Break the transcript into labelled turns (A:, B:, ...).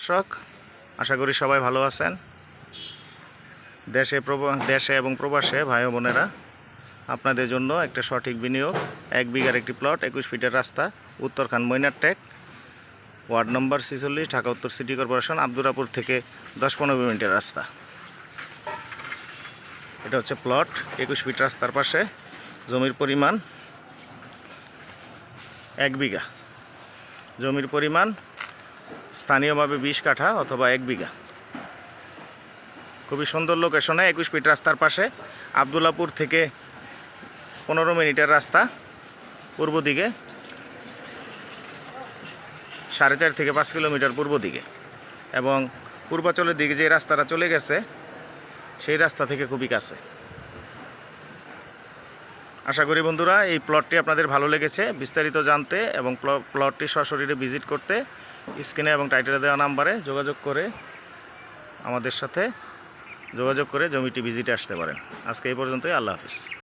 A: দর্শক, আশা করি সবাই ভালো আছেন। দেশে এবং প্রবাসে ভাই ও বোনেরা, আপনাদের জন্য একটা সঠিক বিনিয়োগ 1 বিঘার একটি প্লট, 21 ফিটের রাস্তা, উত্তরখান মৈনারটেক, ওয়ার্ড নম্বর 46, ঢাকা উত্তর সিটি কর্পোরেশন, আব্দুরাপুর থেকে 10-15 মিনিটের রাস্তা। এটা হচ্ছে প্লট, 21 ফিট রাস্তার পাশে। জমির পরিমাণ 1 বিঘা। জমির পরিমাণ স্থানীয়ভাবে 20 কাঠা অথবা 1 বিঘা। খুবই সুন্দর লোকেশনে, 21 ফিট রাস্তার পাশে। আব্দুল্লাপুর থেকে 15 মিনিটের রাস্তা, পূর্ব দিকে 4.5 থেকে 5 কিলোমিটার পূর্ব দিকে, এবং পূর্বাঞ্চলের দিকে যে রাস্তাটা চলে গেছে সেই রাস্তা থেকে খুবই কাছে। আশা করি বন্ধুরা এই প্লটটি আপনাদের ভালো লেগেছে। বিস্তারিত জানতে এবং প্লটটি সশরীরে ভিজিট করতে স্ক্রিনে এবং টাইটেলে দেওয়া নাম্বারে যোগাযোগ করে আমাদের সাথে যোগাযোগ করে জমিটি ভিজিটে আসতে পারেন। আজকে এই পর্যন্তই। আল্লাহ হাফিজ।